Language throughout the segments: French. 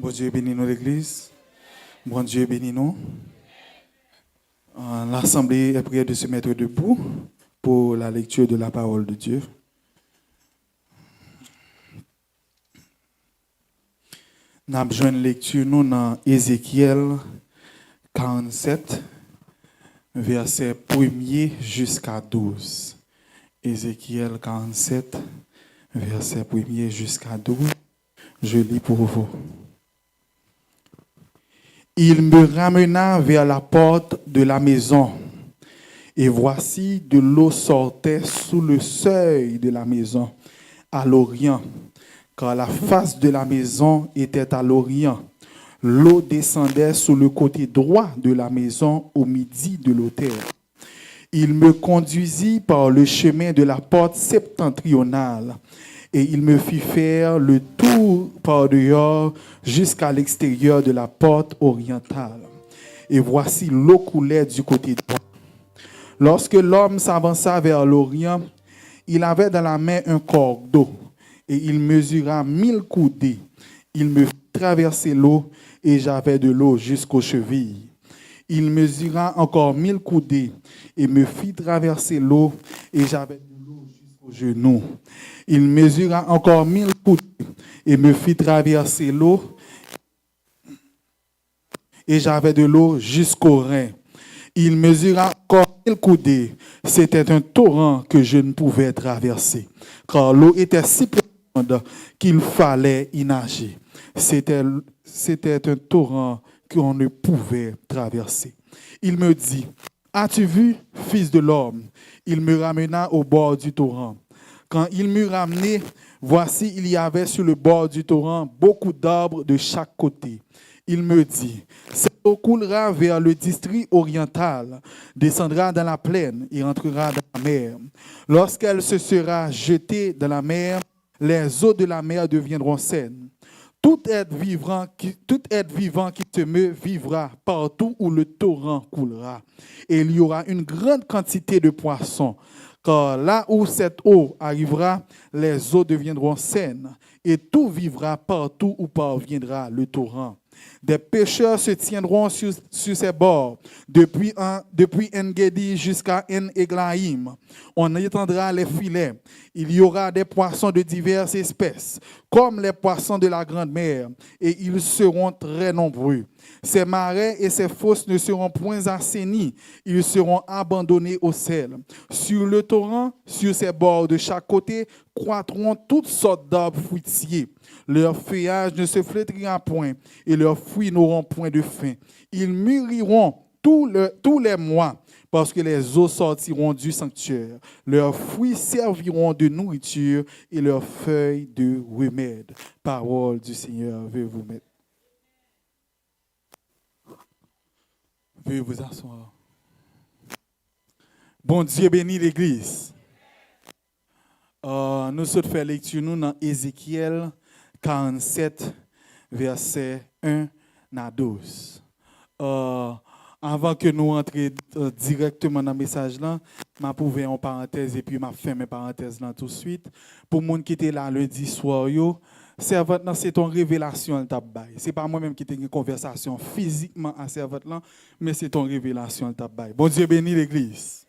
Bon Dieu bénit nous l'église. Bon Dieu bénit nous. L'assemblée est priée de se mettre debout pour la lecture de la parole de Dieu. Nous avons besoin de lecture nous dans Ézéchiel 47, verset 1er jusqu'à 12. Ézéchiel 47, verset 1er jusqu'à 12. Je lis pour vous. Il me ramena vers la porte de la maison, et voici de l'eau sortait sous le seuil de la maison, à l'orient, car la face de la maison était à l'orient. L'eau descendait sur le côté droit de la maison au midi de l'autel. Il me conduisit par le chemin de la porte septentrionale, et il me fit faire le tour par dehors jusqu'à l'extérieur de la porte orientale. Et voici l'eau coulait du côté droit. Lorsque l'homme s'avança vers l'orient, il avait dans la main un corps d'eau, et il mesura 1000 coudées. Il me fit traverser l'eau, et j'avais de l'eau jusqu'aux chevilles. Il mesura encore 1000 coudées, et me fit traverser l'eau, et j'avais de l'eau jusqu'aux genoux. Il mesura encore 1000 coudées, et me fit traverser l'eau, et j'avais de l'eau jusqu'aux reins. Il mesura encore 1000 coudées. C'était un torrent que je ne pouvais traverser, car l'eau était si profonde qu'il fallait y nager. C'était un torrent qu'on ne pouvait traverser. Il me dit, « As-tu vu, fils de l'homme ?» Il me ramena au bord du torrent. Quand il m'eut ramené, voici, il y avait sur le bord du torrent beaucoup d'arbres de chaque côté. Il me dit, cette eau coulera vers le district oriental, descendra dans la plaine et entrera dans la mer. Lorsqu'elle se sera jetée dans la mer, les eaux de la mer deviendront saines. Tout être vivant qui se meut vivra partout où le torrent coulera. Et il y aura une grande quantité de poissons. Car là où cette eau arrivera, les eaux deviendront saines, et tout vivra partout où parviendra le torrent. Des pêcheurs se tiendront sur ses bords, depuis En-Gedi jusqu'à En-Eglaïm. On étendra les filets. Il y aura des poissons de diverses espèces, comme les poissons de la grande mer, et ils seront très nombreux. Ces marais et ces fosses ne seront point assainis, ils seront abandonnés au sel. Sur le torrent, sur ses bords de chaque côté, croîtront toutes sortes d'arbres fruitiers. Leur feuillage ne se flétrira point, et leurs fruits n'auront point de fin. Ils mûriront tous les mois, parce que les eaux sortiront du sanctuaire. Leurs fruits serviront de nourriture, et leurs feuilles de remède. Parole du Seigneur, veuillez vous mettre. Veuillez vous asseoir. Bon Dieu bénit l'Église. Nous sommes fait lecture nous dans Ézéchiel 47, verset 1 à 12. Avant que nous entrions directement dans le message là, je vais ouvrir en parenthèse et puis je vais fermer parenthèse là tout de suite. Pour les gens qui étaient là lundi soir, servante là, c'est ton révélation le bail. C'est pas moi-même qui ai une conversation physiquement à servante là, mais c'est ton révélation le bail. Bon Dieu bénit l'église.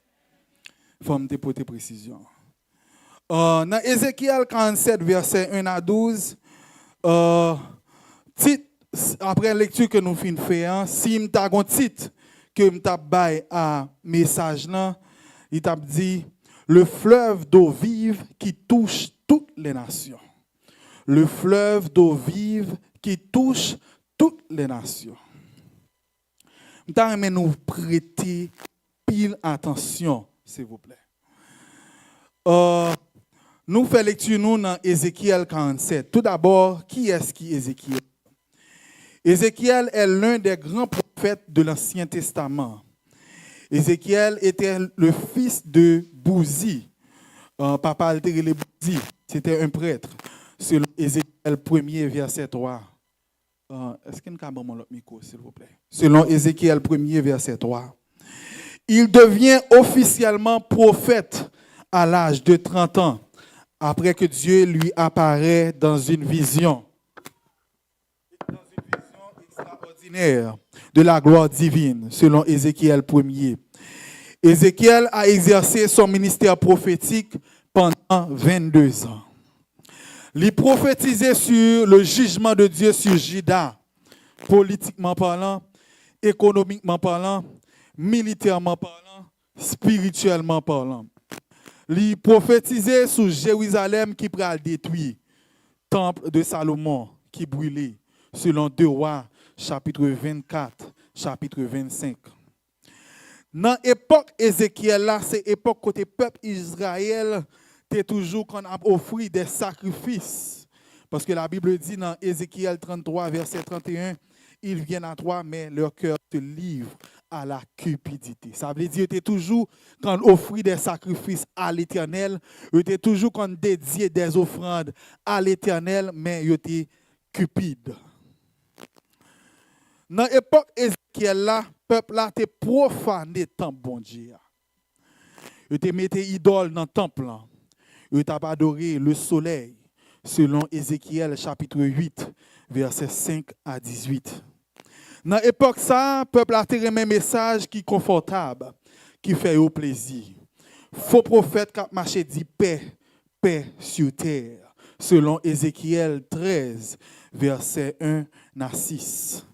Faut me porter précision. Dans Ézéchiel 47 verset 1 à 12, après la lecture que nous finissons de faire, si je t'ai un titre que je t'ai bail à message là, il t'a dit le fleuve d'eau vive qui touche toutes les nations. Le fleuve d'eau vive qui touche toutes les nations. Je nous prêter pile attention, s'il vous plaît. Nous faisons lecture nous dans Ézéchiel 47. Tout d'abord, qui est-ce qui est Ézéchiel? Ézéchiel est l'un des grands prophètes de l'Ancien Testament. Ézéchiel était le fils de Bouzi. Papa altéré Bouzi, c'était un prêtre. Selon Ézéchiel 1er, verset 3. Est-ce qu'il y a un l'autre micro, s'il vous plaît? Selon Ézéchiel 1er, verset 3. Il devient officiellement prophète à l'âge de 30 ans, après que Dieu lui apparaît dans une vision. extraordinaire de la gloire divine, selon Ézéchiel 1er. Ézéchiel a exercé son ministère prophétique pendant 22 ans. Il prophétisait sur le jugement de Dieu sur Juda, politiquement parlant, économiquement parlant, militairement parlant, spirituellement parlant. Il prophétisait sur Jérusalem qui pourrait détruire, temple de Salomon qui brûlait, selon 2 Rois, chapitre 24, chapitre 25. Dans l'époque Ézéchiel, là, c'est l'époque côté peuple Israël, t'es toujours qu'on a offert des sacrifices. Parce que la Bible dit dans Ézéchiel 33, verset 31, ils viennent à toi, mais leur cœur te livre à la cupidité. Ça veut dire que toujours quand on offre des sacrifices à l'Éternel, était toujours quand dédié des offrandes à l'Éternel, mais il était cupide. Dans l'époque Ézéchiel là, le peuple là était profané le temple bon Dieu. Il était mis idole dans le temple là. Il était adoré le soleil, selon Ézéchiel chapitre 8, versets 5 à 18. Dans l'époque ça, le peuple a tiré un message qui est confortable, qui fait au plaisir. Faux prophète qui a marché dit paix, paix sur terre, selon Ézéchiel 13, verset 1 à 6.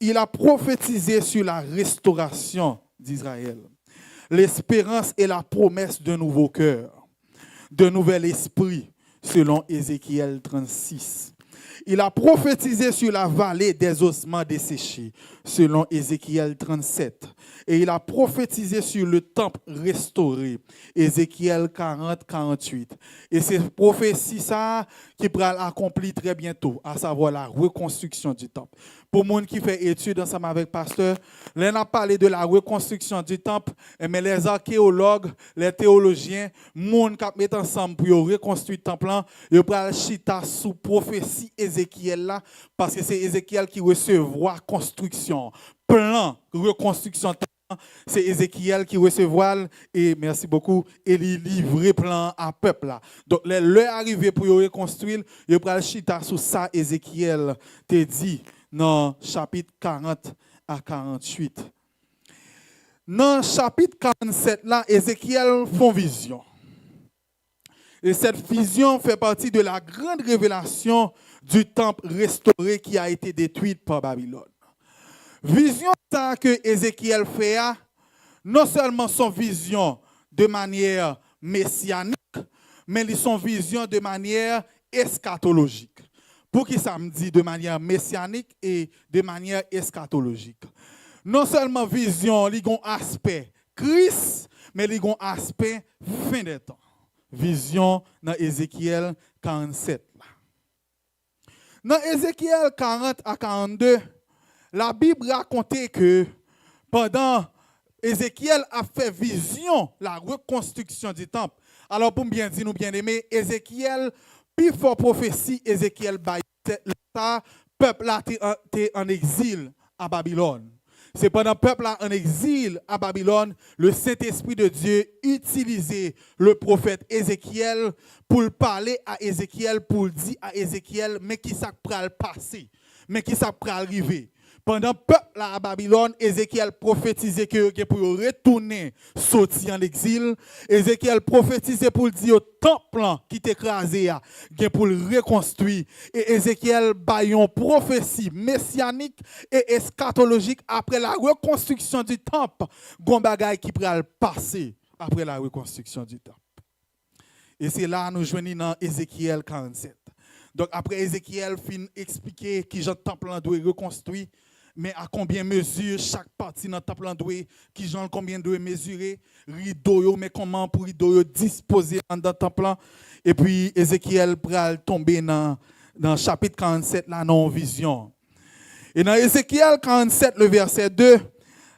Il a prophétisé sur la restauration d'Israël, l'espérance et la promesse d'un nouveau cœur, d'un nouvel esprit, selon Ézéchiel 36. Il a prophétisé sur la vallée des ossements desséchés, selon Ézéchiel 37. Et il a prophétisé sur le temple restauré, Ézéchiel 40-48. Et c'est prophétie ça qui pourra accomplir très bientôt, à savoir la reconstruction du temple. Pour les gens qui font études ensemble avec le pasteur, là, on a parlé de la reconstruction du temple, mais les archéologues, les théologiens, les gens qui mettent ensemble pour reconstruire le temple, ils prennent chita sous prophétie Ézéchiel là, parce que c'est Ézéchiel qui recevra construction, plan, reconstruction. C'est Ézéchiel qui recevra et merci beaucoup et il livre plan à peuple là. Donc l'heure arrivée pour reconstruire, il prend chita sous ça Ézéchiel te dit dans chapitre 40 à 48. Dans chapitre 47 là, Ézéchiel fait vision. Et cette vision fait partie de la grande révélation du temple restauré qui a été détruit par Babylone. Vision ça que Ézéchiel fait, non seulement son vision de manière messianique, mais son vision de manière eschatologique. Pour qui ça me dit de manière messianique et de manière eschatologique. Non seulement vision, il y a un aspect Christ, mais il y a un aspect fin des temps. Vision dans Ézéchiel 47. Dans Ézéchiel 40 à 42, la Bible racontait que pendant Ézéchiel a fait vision la reconstruction du temple. Alors pour bien dire, nous bien aimés, Ézéchiel, puis fort prophétie, Ézéchiel baille le peuple là était en exil à Babylone. C'est pendant le peuple là en exil à Babylone, le Saint-Esprit de Dieu utilisait le prophète Ézéchiel pour parler à Ézéchiel, pour dire à Ézéchiel, mais qui ça pourra le passer, mais qui ça pourra arriver. Pendant le peuple là à Babylone, Ézéchiel prophétisait que pour retourner, sortir en exil. Ézéchiel prophétisait pour dire au temple qui est écrasé, pour le reconstruire. Et Ézéchiel baillon prophétie messianique et eschatologique après la reconstruction du temple. Gon bagay qui pourra le passer après la reconstruction du temple. Et c'est là nous joignons dans Ézéchiel 47. Donc après Ézéchiel fin expliquer qui le temple doit reconstruire. Mais à combien mesure chaque partie dans le temple doit, qui genre combien doit mesurer, rideau, mais comment pour rideau disposer dans le temple. Et puis Ézéchiel pral tomber dans chapitre 47 là non vision. Et dans Ézéchiel 47 le verset 2,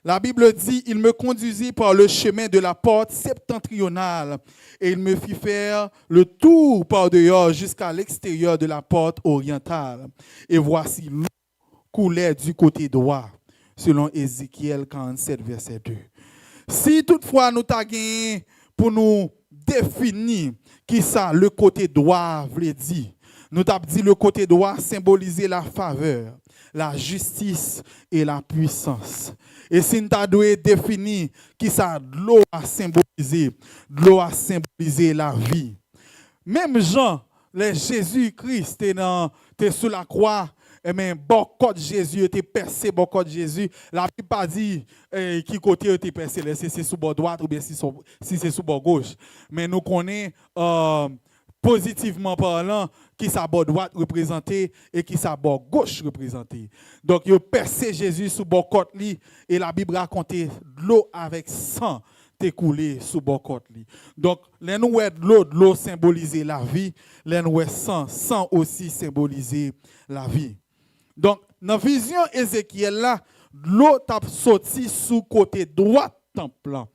la Bible dit il me conduisit par le chemin de la porte septentrionale et il me fit faire le tour par dehors jusqu'à l'extérieur de la porte orientale. Et voici l'eau coulait du côté droit, selon Ézéchiel 47, verset 2. Si toutefois nous taguons pour nous définir qui ça le côté droit veut dire, Nous t'avons dit le côté droit symboliser la faveur, la justice et la puissance. Et si nous avons défini qui ça de l'eau a symbolisé la vie. Même Jean, le Jésus-Christ, était sous la croix, et même bon côté Jésus était percé, bon côté Jésus. La Bible pas dit qui côté était percé, si c'est sous bord droite ou bien si c'est sous bord gauche. Mais nous connaissons positivement parlant qui sa bord droite représenté et qui sa bord gauche représenté. Donc il a percé Jésus sous bord côté et la Bible raconte l'eau avec sang coulé sous bord côté. Donc les nous de l'eau symboliser la vie, les nous sang aussi symboliser la vie. Donc, dans la vision Ézéchiel, là, l'eau tape sorti sous côté droit temple.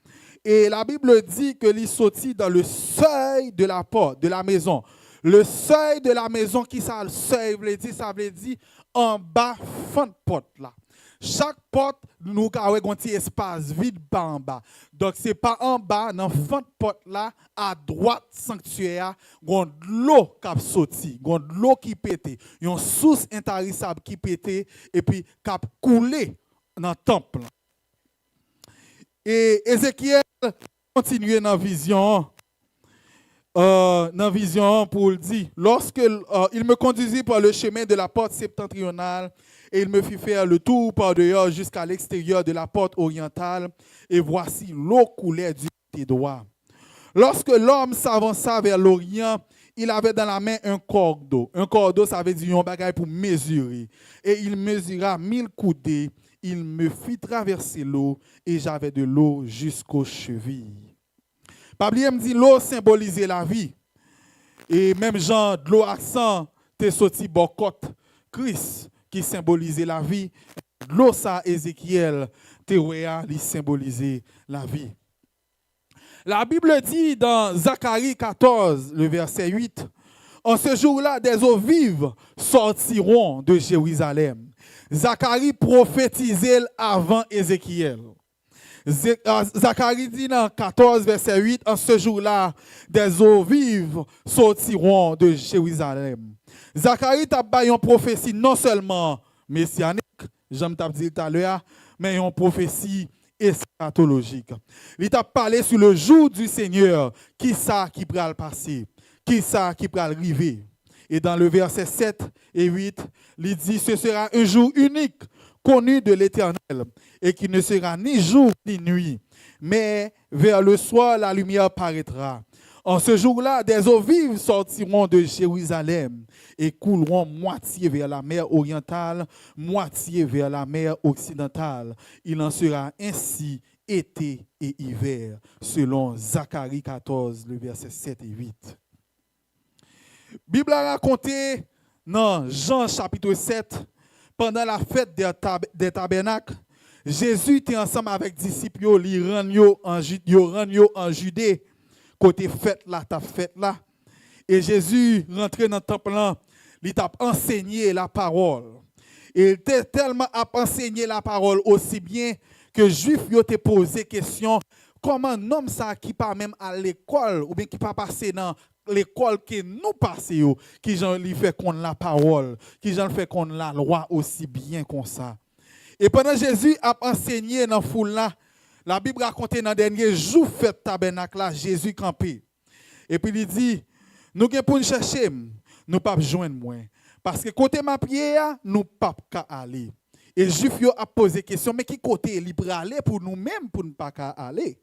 Et la Bible dit que l'eau sorti dans le seuil de la porte, de la maison. Le seuil de la maison, qui ça le seuil ça veut dire en bas, fin de porte là. Chaque porte, nous avons un petit espace vide par en bas. Donc, ce n'est pas en bas, dans la fin de porte là, à droite sanctuaire, il y a de l'eau qui sorti, il y a de l'eau qui pète, il y a une source intarissable qui pète et puis qui a coulé dans le temple. Et Ézéchiel continue dans la vision pour le dire, lorsque il me conduisit par le chemin de la porte septentrionale, et il me fit faire le tour par dehors jusqu'à l'extérieur de la porte orientale, et voici l'eau coulait du côté droit. Lorsque l'homme s'avança vers l'orient, il avait dans la main un cordeau. Un cordeau, ça veut dire un bagage pour mesurer. Et il mesura 1000 coudées. Il me fit traverser l'eau, et j'avais de l'eau jusqu'aux chevilles. Pablier me dit l'eau symbolisait la vie. Et même Jean, de l'eau accent, t'es sorti bocot Christ qui symbolisait la vie. L'eau ça Ézéchiel, théoria, qui symbolisait la vie. La Bible dit dans Zacharie 14, le verset 8, en ce jour-là, des eaux vives sortiront de Jérusalem. Zacharie prophétisait avant Ézéchiel. Zacharie dit dans 14, verset 8, en ce jour-là, des eaux vives sortiront de Jérusalem. Zacharie t'a pas une prophétie non seulement messianique, j'aime t'a dit tout à l'heure, mais une prophétie eschatologique. Il t'a parlé sur le jour du Seigneur, qui ça qui va le passer, qui ça qui va arriver. Et dans le verset 7 et 8, il dit, ce sera un jour unique, connu de l'Éternel, et qui ne sera ni jour ni nuit, mais vers le soir la lumière paraîtra. En ce jour-là, des eaux vives sortiront de Jérusalem et couleront moitié vers la mer orientale, moitié vers la mer occidentale. Il en sera ainsi été et hiver, selon Zacharie 14, le verset 7 et 8. La Bible a raconté dans Jean chapitre 7, pendant la fête des tabernacles, Jésus était ensemble avec les disciples, il rend en Judée, côté fête là, ta fête là. Et Jésus rentrait dans le temple là, il t'a enseigné la parole. Et il était tellement à enseigner la parole aussi bien que les Juifs ont posé question, comment un homme ça qui pas même à l'école ou bien qui pas passé dans l'école que nous passons, qui j'en lui fait qu'on la parole, qui j'en fait qu'on la loi aussi bien comme ça. Et pendant Jésus a enseigné dans la foule là, la Bible raconte dans le dernier jour fête tabernacle là, Jésus campé. Et puis il dit, nous pour nous chercher, nous pas joindre moins. Parce que côté ma pierre, nous pas aller. Et les Juifs a posé question, mais qui côté il peut aller pour nous-mêmes pour ne pas aller.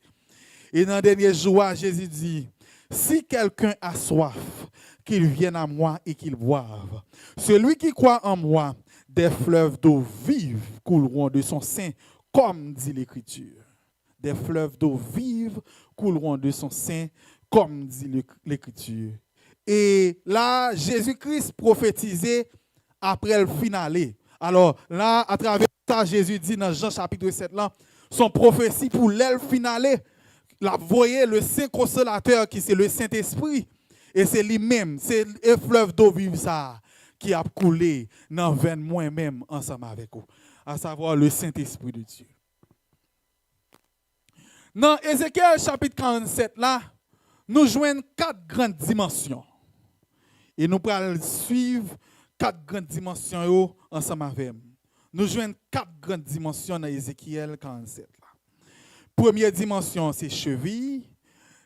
Et dans le dernier jour, Jésus dit, si quelqu'un a soif, qu'il vienne à moi et qu'il boive. Celui qui croit en moi, des fleuves d'eau vive couleront de son sein, comme dit l'Écriture. Des fleuves d'eau vive couleront de son sein, comme dit l'Écriture. Et là, Jésus-Christ prophétisait après le finale. Alors là, à travers ça, Jésus dit dans Jean chapitre 7, là, son prophétie pour l'aile finale, là, vous voyez le Saint Consolateur qui c'est le Saint-Esprit. Et c'est lui-même, c'est le fleuve d'eau vive ça qui a coulé dans veine moi-même ensemble avec vous, à savoir le Saint-Esprit de Dieu. Dans Ézéchiel chapitre 47 là, nous joignons 4 grandes dimensions. Et nous allons suivre 4 grandes dimensions yo, ensemble avec nous. Nous joignons 4 grandes dimensions dans Ézéchiel 47. Là. Première dimension, c'est cheville.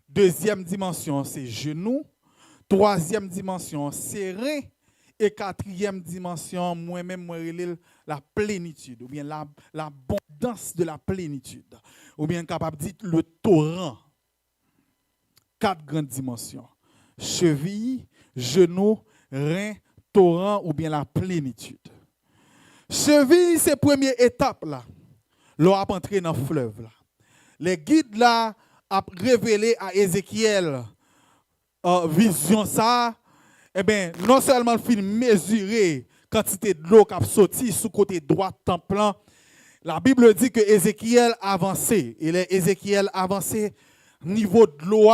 Deuxième dimension, c'est genou. Troisième dimension, c'est rein. Et quatrième dimension, moi-même, moi, la plénitude, ou bien l'abondance de la plénitude, ou bien capable de dire le torrent. 4 grandes dimensions. Cheville, genou, rein, torrent, ou bien la plénitude. Cheville, c'est la première étape là. L'eau a entré dans le fleuve là. Les guides là a révélé à Ézéchiel vision ça. Eh bien, non seulement il faut mesurer quantité de l'eau qui a sorti sous côté droit temple, la Bible dit que Ézéchiel avancé. Et Ézéchiel avancé, niveau de l'eau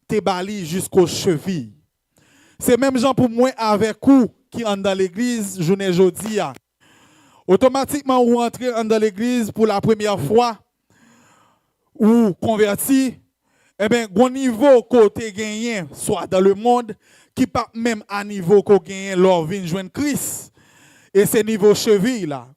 t'es bali jusqu'aux chevilles. C'est même gens pour moi avec vous qui sont dans l'église, je ne jeudi. Automatiquement, vous entrez dans l'église pour la première fois, ou converti, eh bien, bon niveau côté gagné, soit dans le monde, qui pas même à niveau qu'on gagne leur vient joindre Christ. Et c'est niveau cheville là.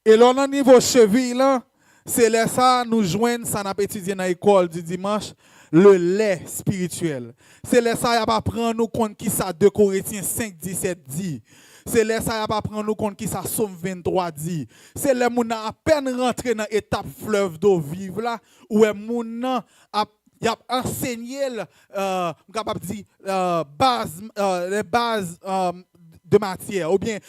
Et là, dans niveau cheville là, c'est là ça nous joignent, ça n'a pas étudié dans l'école du dimanche, le lait spirituel. C'est là ça, il a pas prendre nous compte qui ça 2 Corinthiens 5, 17 dit. C'est là ça, il a pas prendre nous compte qui ça Somme 23 dit. C'est là moun a à peine rentré dans l'étape fleuve d'eau vive là, où moun a il a enseigné capable dire les bases de matière ou bien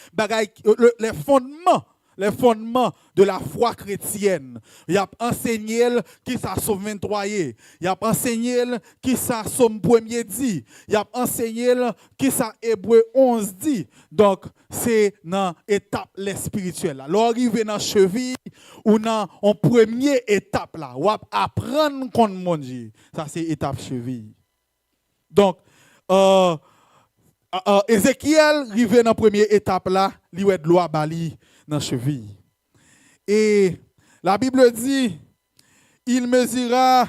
les fondements de la foi chrétienne. Il a enseigné qui ça Somme 23. Il a enseigné qui ça Somme 1er dit. Il a enseigné qui ça Hébreu 11 dit. Donc c'est dans l'étape spirituelle. Alors arriver dans cheville ou dans en première étape là, ou apprendre contre mon Dieu. Ça c'est étape cheville. Donc Ézéchiel arrivé dans première étape là, il y a de l'eau à bali dans cheville. Et la Bible dit, il mesura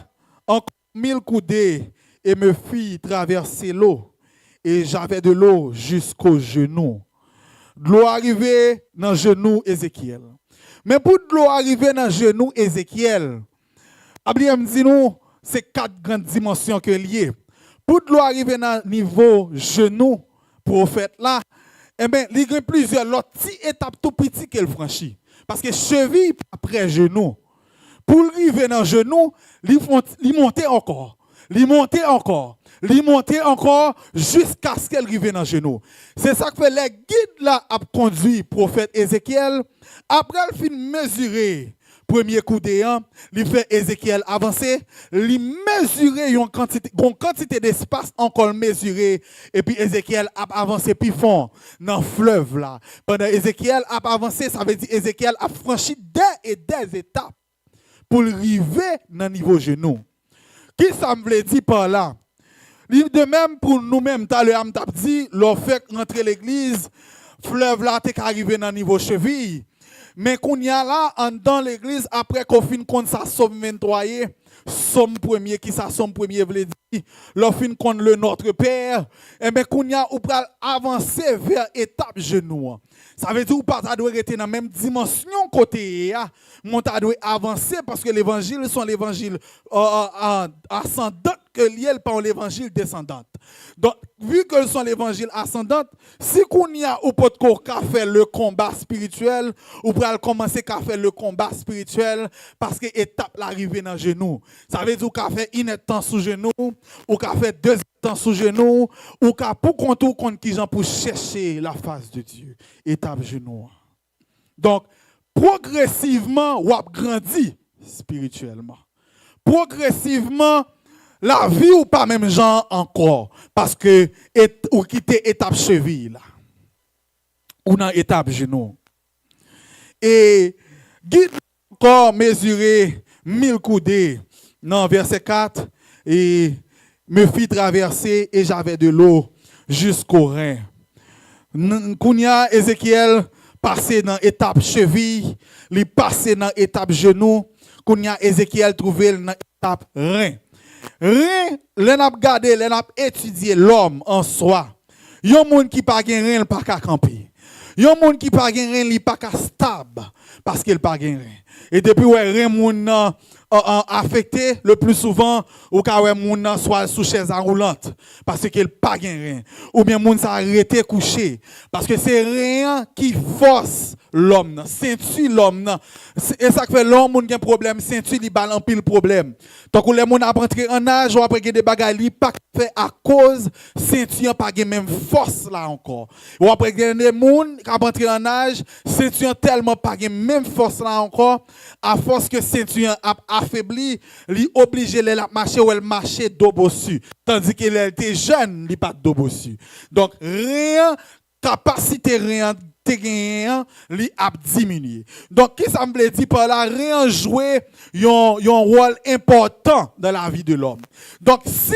encore 1000 coudées et me fit traverser l'eau. Et j'avais de l'eau jusqu'au genou. De l'eau arrivait dans le genou Ézéchiel. Mais pour de l'eau arriver dans le genou Ézéchiel, Abraham dit nous, c'est 4 grandes dimensions que liées. Pour de l'eau arriver dans le niveau genou, prophète là, eh bien, il y a plusieurs petites étapes tout petites qu'elle franchit. Parce que cheville après genou. Pour arriver dans le genou, il monte encore. Il monte encore jusqu'à ce qu'elle arrive dans le genou. C'est ça que fait les guides là a conduit prophète Ézéchiel. Après, il fin mesurer. Premier coup d'élan, il fait Ézéchiel avancer, il mesurer une quantité d'espace encore mesuré, et puis Ézéchiel a avancé plus fort dans le fleuve là. Pendant Ézéchiel a avancé, ça veut dire Ézéchiel a franchi des étapes pour arriver dans le niveau genou. Qui ça me veut dire par là? De même pour nous-mêmes, tout à l'heure, on t'a dit, l'on fait rentrer l'église, fleuve là, t'es arrivé dans le niveau cheville. Mais qu'on y a là, dans l'église, après qu'on finit contre ça, Somme 23, Somme 1er, qui ça, Somme 1er veut dire, l'on finit contre le Notre Père, et bien qu'on y a, on peut avancer vers étape genou. Ça veut dire ou pas, ça doit être dans la même dimension côté, on doit avancer parce que l'évangile sont l'évangile ascendant que lié par l'évangile descendante. Donc, vu que sont l'évangile ascendant, si qu'on y a ou peut faire le combat spirituel, ou pour commencer à faire le combat spirituel parce que étape l'arrivée dans le genou. Ça veut dire qu'on fait une temps sous genou, ou qu'on fait 2 temps sous genou, ou qu'on pour compte qui gens pour chercher la face de Dieu. Étape genou. Donc, progressivement, on grandit spirituellement. Progressivement, la vie ou pas même gens encore. Parce que ou quitter étape cheville là. Ou dans étape genou. Et guide encore mesurer 1000 coudées. Dans verset 4. Et me fit traverser et j'avais de l'eau jusqu'au rein. Kounia Ézéchiel passé dans étape cheville, il passé dans étape genou. Kounia Ézéchiel trouvé dans étape rein. Rien, l'on a regardé, l'on a étudié l'homme en soi. Yon moun qui pas gen rien, pas qu'à camper. Yon moun qui pas gen rien, li pas qu'à stable parce qu'il pas gen rien. Et depuis ouais rien moun affecté le plus souvent ou ka ouais moun soit sous chaise roulante parce qu'il pas gen rien ou bien moun ça arrêté couché parce que c'est rien qui force l'homme, ceinture l'homme. Et ça fait l'homme moun gen problème, ceinture li bal en pile problème. Donc les moun a rentré en âge ou après des bagages li pas fait à cause ceinture pas gen même force là encore. Ou après des moun qui a rentré en âge, ceinture tellement pas gen même force là encore à force que ceinture a affaibli, li obligé les marcher ou elle marcher dos bossu. Tandis qu'il était jeune, li pas dos bossu. Donc rien capacité rien li a diminué. Donc, qui ça me dit par là, rien jouer un rôle important dans la vie de l'homme. Donc, si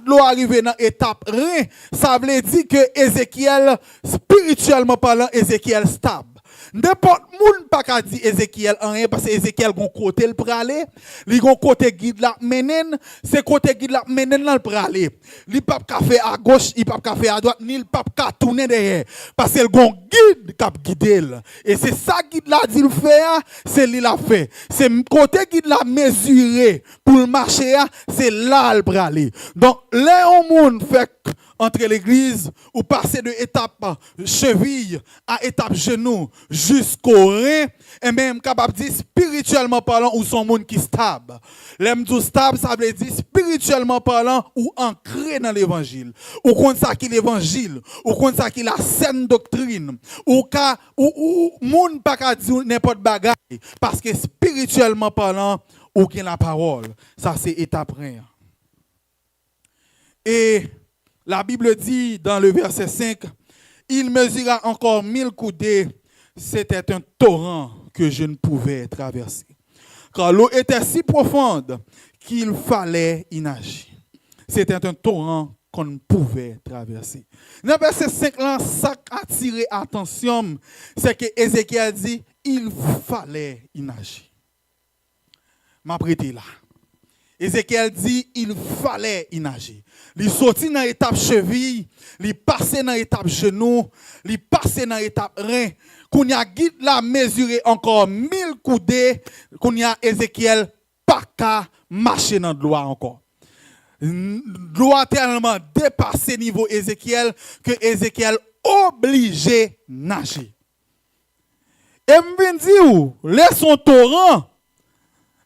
l'eau arrive dans l'étape rien, ça veut dire que Ézéchiel, spirituellement parlant, Ézéchiel stable. N'importe moun pas qu'à dire Ézéchiel en rien parce que Ézéchiel gon côté le praler, li gon côté guide la menen, c'est côté guide la menen là le praler. Li pas qu'à faire à gauche, il pas qu'à faire à droite, ni le pas qu'à tourner derrière parce que gon guide qui guide. Et c'est ça guide là dit le faire, c'est lui l'a fait. C'est côté guide la mesurer pour le marcher, c'est là le praler. Donc là on moun fait entre l'église ou passer de étape cheville à étape genou jusqu'au rein et même capable de dire spirituellement parlant ou son monde qui stable. L'aime tout stable ça veut dire spirituellement parlant ou ancré dans l'évangile. Ou contre ça qui l'évangile, ou contre ça qui la saine doctrine, ou monde pas qu'à dire n'importe bagaille parce que spirituellement parlant ou qui la parole. Ça c'est étape rein. Et la Bible dit dans le verset 5, il mesura encore 1000 coudées, c'était un torrent que je ne pouvais traverser. Car l'eau était si profonde qu'il fallait y nager. C'était un torrent qu'on ne pouvait traverser. Dans le verset 5, là, ça a attiré attention, c'est que Ézéchiel dit, il fallait y nager. M'a prêté là. Ézéchiel dit, il fallait y nager. Il sortit dans l'étape cheville, il passait dans l'étape genou, il passait dans l'étape rein. Qu'on y a guide la mesurer encore 1000 coudées, qu'on y a Ézéchiel pas qu'à marcher dans l'eau encore. L'eau a tellement dépassé niveau Ézéchiel que Ézéchiel obligé nager. Et me dit laisse son torrent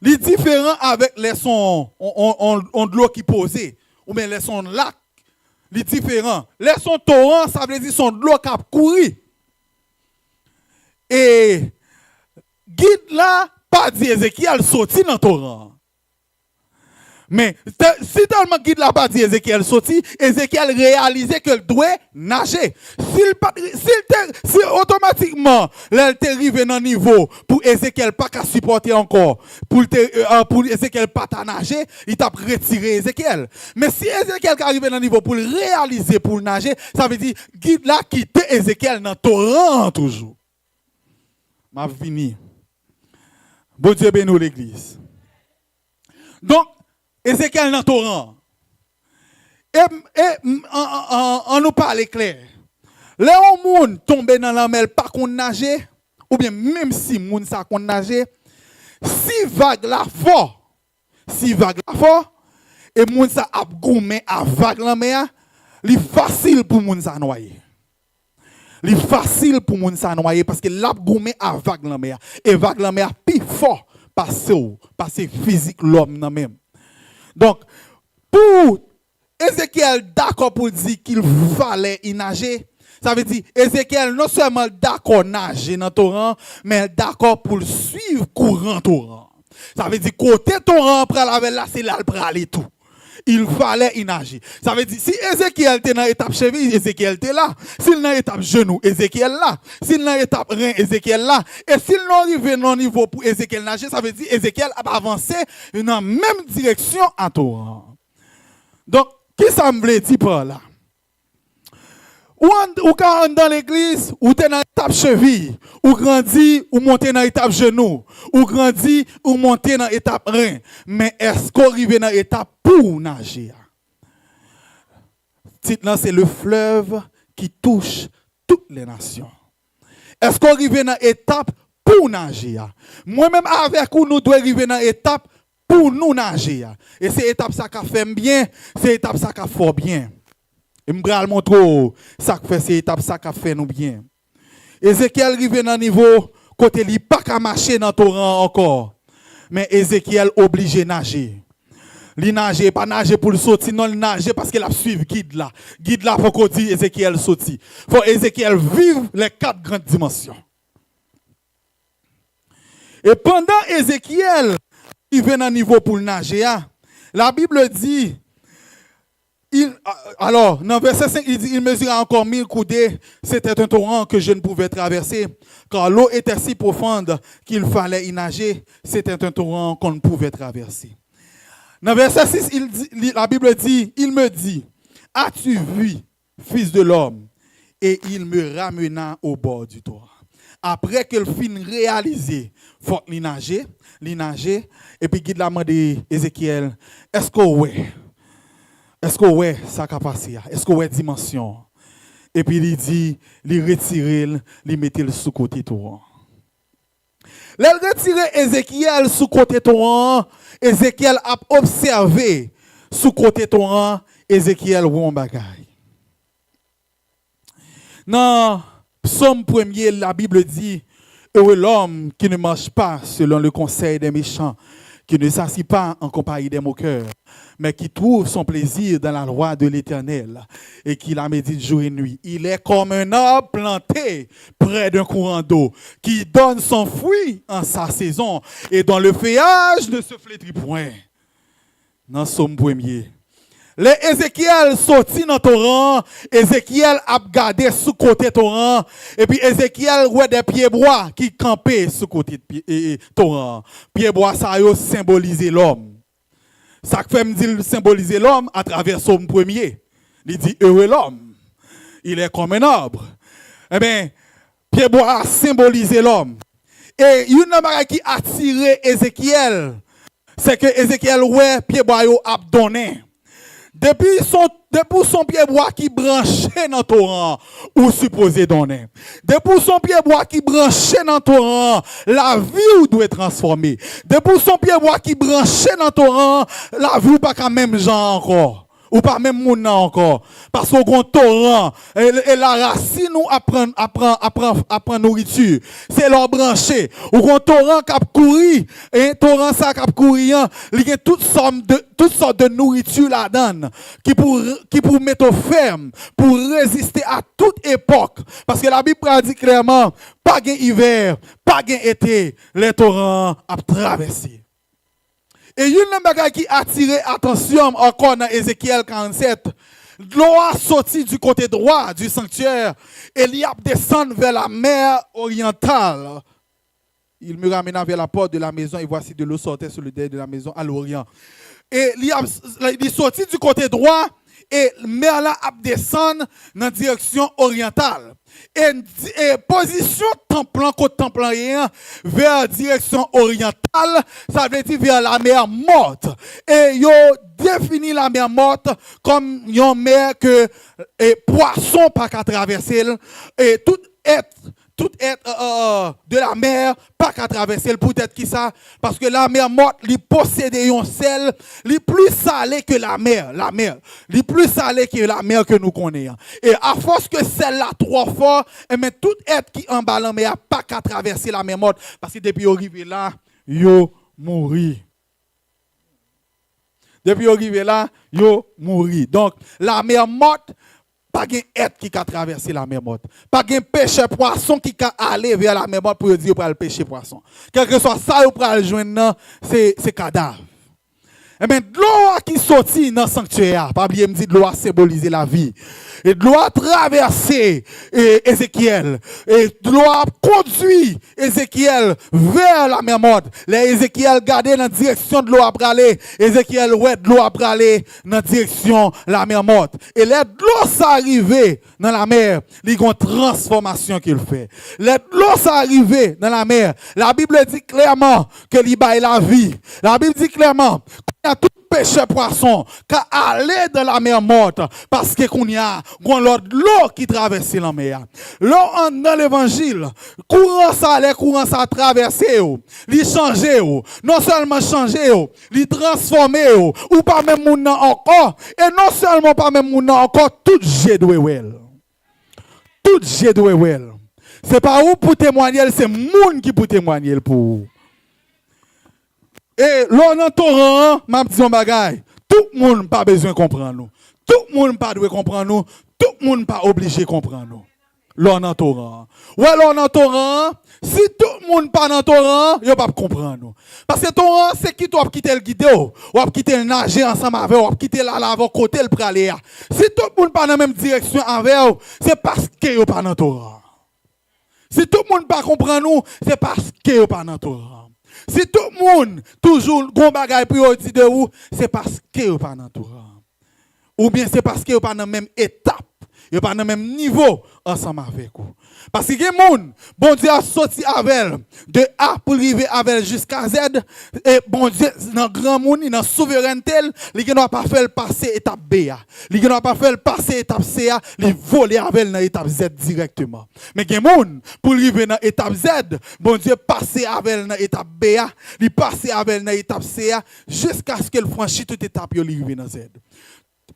les différents avec les sons de l'eau qui posait ou bien les sons lac les différents les sons torrent ça veut dire son de l'eau qui a couru et guide là pas dit Ézéchiel sorti dans le torrent mais si tellement guide là pas dit Ézéchiel sorti Ézéchiel réalisait qu'il doit nager si automatiquement là il arrivé dans niveau pour Ézéchiel pas qu'à supporter encore pour Ézéchiel pas à nager il t'a retiré Ézéchiel mais si Ézéchiel arrivé dans niveau pour réaliser pour nager ça veut dire guide là quitter Ézéchiel dans torrent toujours m'a fini bon Dieu bénisse l'église donc Ézéchiel dans torrent et on nous parle clair. Là où moun tombe dans la mer pas qu'on nager ou bien même si moun ça qu'on nager si vague la fort et moun ça a goumé à vague la mer li facile pour moun ça noyer. Li facile pour moun ça noyer parce que l'a goumé à vague la mer et vague la mer plus fort parce physique l'homme nan même. Donc pour Ézéchiel d'accord pour dire qu'il fallait y nager. Ça veut dire Ézéchiel non seulement d'accord nager dans le torrent, mais d'accord pour suivre courant torrent. Ça veut dire côté torrent pour la là c'est là pour aller tout. Il fallait y nager. Ça veut dire si Ézéchiel était dans l'étape cheville, Ézéchiel était là. S'il dans l'étape genou, Ézéchiel là. S'il dans l'étape rein, Ézéchiel là. Et s'il n'arrive dans niveau pour Ézéchiel nager, ça veut dire Ézéchiel a avancé dans la même direction en torrent. Donc qui ça me dit par là? Ou quand dans l'église, ou t'es dans l'étape cheville, ou grandi, ou monter dans l'étape genou, ou grandi, ou monter dans l'étape rein. Mais est-ce qu'on arrive dans l'étape pour nager? Titre là, c'est le fleuve qui touche toutes les nations. Est-ce qu'on arrive dans l'étape pour nager? Moi-même avec vous, nous devons arriver dans l'étape pour nous nager. Et c'est l'étape ça qui fait bien, c'est l'étape ça qui fait bien. Et je vais vous montrer ça qui fait, c'est l'étape ça qui fait nous bien. Ézéchiel arrive dans le niveau, côté il pas qu'à marcher dans le torrent encore. Mais Ézéchiel obligé de nager. Il nage, pas nager pour le sortir, non, il nage parce qu'il a suivi guide là. Guide là, faut qu'on dise Ézéchiel sorti. Faut Ézéchiel vivre les 4 grandes dimensions. Et pendant Ézéchiel, il vient à un niveau pour le nager, la Bible dit, alors, dans verset 5, il dit, il mesura encore 1000 coudées. C'était un torrent que je ne pouvais traverser, car l'eau était si profonde qu'il fallait y nager. C'était un torrent qu'on ne pouvait traverser. Dans verset 6, la Bible dit, il me dit, as-tu vu, fils de l'homme? Et il me ramena au bord du torrent. Après qu'il finit réaliser, il faut qu'il nager, et puis il a demandé à Ézéchiel, est-ce que ouais, ça a passé? Est-ce que ouais, dimension? Et puis il dit, il retire, il met le sous côté torrent. Il retire Ézéchiel sous côté torrent. Ézéchiel a observé sous côté torrent. Ézéchiel ou un bagaille. Dans Psaume 1er, la Bible dit, heureux l'homme qui ne marche pas selon le conseil des méchants, qui ne s'assit pas en compagnie des moqueurs, mais qui trouve son plaisir dans la loi de l'Éternel et qui la médite jour et nuit. Il est comme un arbre planté près d'un courant d'eau qui donne son fruit en sa saison et dont le feuillage ne se flétrit point. Dans Psaume 1er. Les Ézéchiel sorti dans le torrent, Ézéchiel a gardé sous côté torrent, et puis Ézéchiel voit des pieds bois qui campaient sous côté torrent. Pieds bois, ça a symbolisé l'homme. Ça fait me dire symboliser l'homme à travers Psaume 1er. Il dit heureux l'homme. Il est comme un arbre. Eh bien, pieds bois a symbolisé l'homme. Et une chose qui a attiré Ézéchiel, c'est que Ézéchiel ouais pieds bois a donné. Depuis son pied bois qui branchait dans le torrent, ou supposé donner. Depuis son pied bois qui branchait dans le torrent, la vie doit être transformée. Depuis son pied bois qui branchait dans le torrent, la vie pas quand même gens encore. Ou pas même moun encore. Parce qu'on torrent, et la racine nous apprend nourriture. C'est leur branché. Ou qu'on torrent cap courir, et torrent ça cap courir, il y a toutes sortes de nourriture là-dedans, qui pour mettre au ferme, pour résister à toute époque. Parce que la Bible dit clairement, pas gain hiver, pas gain été, les torrents à traverser. Et une chose qui a attiré attention encore dans Ézéchiel 47, l'eau a sorti du côté droit du sanctuaire et il a descendu vers la mer orientale. Il me ramena vers la porte de la maison et voici de l'eau sortait sur le deuil de la maison à l'orient. Et il est sorti du côté droit et la mer là a descendu dans la direction orientale. Et position templant côté templant vers direction orientale, ça veut dire vers la mer morte. Et yo définit la mer morte comme une mer que poisson pas qu'à traverser et tout être de la mer pas qu'à traverser pour être qui ça parce que la mer morte lui possède un sel lui plus salé que la mer lui plus salé que la mer que nous connaissons et à force que celle-là trop fort et mais tout être qui en bas la mer pas qu'à traverser la mer morte parce que depuis arrivé là yo mourir. Depuis arrivé là yo mourir. Donc la mer morte pas de être qui a traversé la mer morte. Pas de pêcheur poisson qui a allé vers la mer morte pour dire pour aller pêcher poisson. Quel que soit ça, pour aller joindre, c'est cadavre. Eh bien, de l'eau qui sortit dans le sanctuaire, pas oublier me dit de l'eau a symbolisé la vie. Et de l'eau a traversé Ézéchiel. Et de l'eau a conduit Ézéchiel vers la mer morte. Les Ézéchiel gardé dans la direction de l'eau à praler. Ézéchiel ouais de l'eau à praler dans la direction de la mer morte. Et les de l'eau s'arrivé dans la mer, il y a une transformation qu'il fait. Les de l'eau s'arrivé dans la mer. La Bible dit clairement que il baille la vie. La Bible dit clairement toute pêcheur poisson qui aller dans la mer morte parce que qu'on y a l'eau qui traverse la mer. L'eau dans l'évangile, courant ça traverser, li changer, non seulement changer, li transformer ou pas même moun nan encore et non seulement pas même moun nan encore tout jet doit well. Tout jet doit well. C'est pas où pour témoigner, c'est moun qui pour témoigner pour. Et l'on en torrent, m'a dit un bagay. Tout le monde pas besoin de comprendre nous. Tout le monde pas doit comprendre nous. Tout le monde pas obligé de comprendre nous. L'on en torrent. Ouais, l'on en torrent. Si tout le monde pas dans torrent, yo pas comprendre nous. Parce que torrent c'est qui doit quitter le guide ou quitter le nager ensemble avec ou quitter la lave côté le praler. Si tout le monde pas dans la même direction avec ou, c'est parce que yo pas dans torrent. Si tout le monde pas comprend nous, c'est parce que yo pas dans torrent. Si tout le monde toujours gon bagay pour dire de vous, c'est parce que vous pas dans tout rang. Ou bien c'est parce que vous pas dans même étape, vous pas dans même niveau ensemble avec vous. Parce que les gens, bon Dieu a sorti avec de A pour arriver avec jusqu'à Z et bon Dieu dans grand monde, dans souveraineté, il ne pas faire passer étape B, il ne pas faire passer étape C, il voler avec dans étape Z directement. Mais les gens pour arriver dans étape Z, bon Dieu passer avec dans étape B, il passer avec dans étape C jusqu'à ce qu'il franchisse toute étape il arrive dans Z.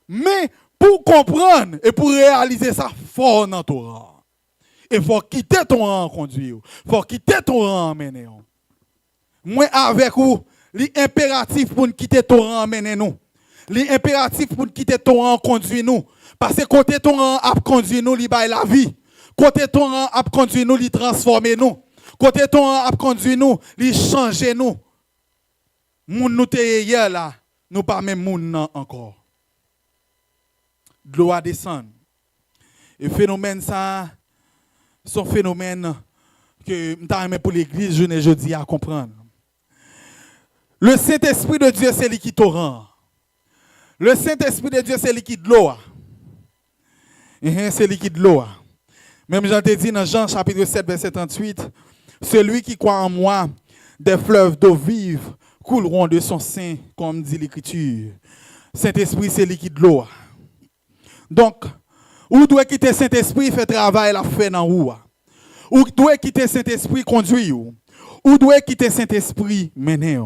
Mais pour comprendre et pour réaliser ça fort dans ton rang. Il faut quitter ton rang conduire. Il faut quitter ton rang mener. Moi avec vous, l'impératif pour quitter ton rang mener nous. L'impératif pour quitter ton rang conduire nous. Parce que côté ton rang a conduit nous, il bail la vie. Côté ton rang a conduit nous, il transformer nous. Côté ton rang a conduit nous, il changer nous. Moun nous te hier là, nous pas même moun nan encore. De l'eau à descendre. Et phénomène ça, son phénomène que m'ta pour l'église je dis à comprendre. Le Saint-Esprit de Dieu c'est lui qui torrent. Le Saint-Esprit de Dieu c'est lui qui de l'eau. C'est lui qui de l'eau. Même Jean te dit dans Jean chapitre 7 verset 38, celui qui croit en moi, des fleuves d'eau vive couleront de son sein comme dit l'écriture. Saint-Esprit c'est lui qui de l'eau. Donc, ou doit quitter Saint-Esprit fait travail la fait dans ou. Ou doit quitter Saint-Esprit conduire ou doit quitter Saint-Esprit mener.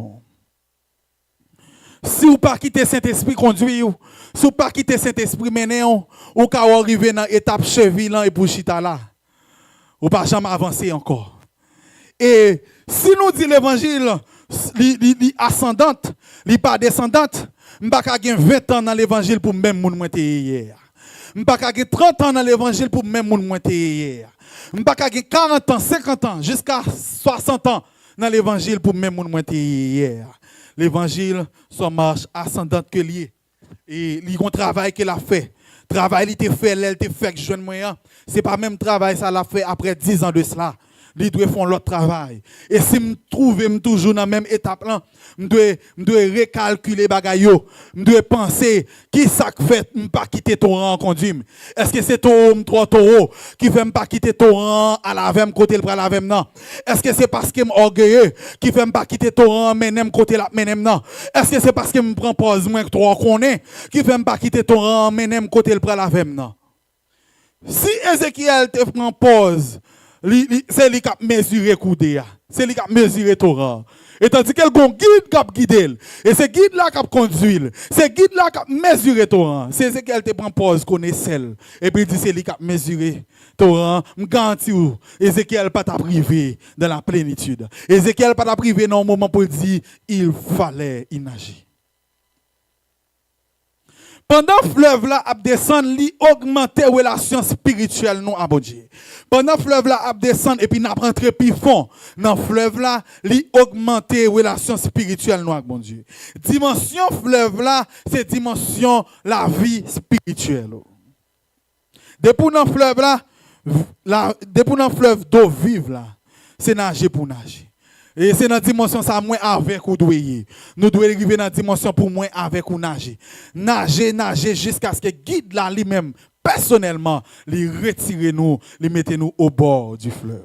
Si ou pas quitter Saint-Esprit conduire, si ou pas quitter Saint-Esprit mener, ou ka arriver dans étape cheville et pour chita là. Ou pas jamais avancer encore. Et si nous dit l'évangile li ascendante, li pas descendante, m'pa ka gen 20 ans dans l'évangile pour même moun mwen te hier. M'pa ka gen 30 ans dans l'évangile pour même moun mwen te hier. M'pa ka gen 40 ans, 50 ans jusqu'à 60 ans dans l'évangile pour même moun mwen te hier. L'évangile son marche ascendante que lié et li gon travail qu'elle a fait. Travail il te fait, elle te fait que jeune moyen, c'est pas même travail ça l'a fait après 10 ans de cela. Ils doivent faire l'autre travail. Et si je trouve toujours dans la même étape, je dois recalculer les choses. Je dois penser qui ça fait ne pas quitter ton rang conduit. Est-ce que c'est ton trois taureaux qui fait pas quitter ton rang à la même côté le bras la même non? Est-ce que c'est parce que je suis orgueilleux qui fait pas quitter ton rang menem côté la menem non? Est-ce que c'est parce que je prends pause moins que toi connais qui fait pas quitter ton rang menem côté le bras la même non? Si Ézéchiel te prend pause, c'est lui qui a mesuré Koudéa. C'est lui qui a mesuré Torah. Et tandis qu'elle a un guide qui a guidé. Et ce guide-là qui a conduit. Ce guide-là qui a mesuré Torah. C'est ce qu'elle te prend pause, connaît celle. Et puis il dit c'est lui qui a mesuré Torah. Je garantis, Ézéchiel pas t'a privé dans la plénitude. Ézéchiel pas t'a privé dans un moment pour dire il fallait y nager. Pendant que le fleuve là a descendu, il augmentait la relation spirituelle nous à Dieu. Pendant que le fleuve là a descendu et puis n'a rentré plus fond dans le fleuve là, il augmentait la relation spirituelle nous à bon Dieu. Dimension fleuve là, c'est dimension la vie spirituelle. Depuis dans le fleuve là, depuis dans le fleuve d'eau vive là, c'est nager pour nager. Et c'est dans la dimension ça moins avec ou doué. Nous devons arriver dans la dimension pour moins avec ou nager. Nager jusqu'à ce que guide là lui-même personnellement les retire nous, les mette nous au bord du fleuve.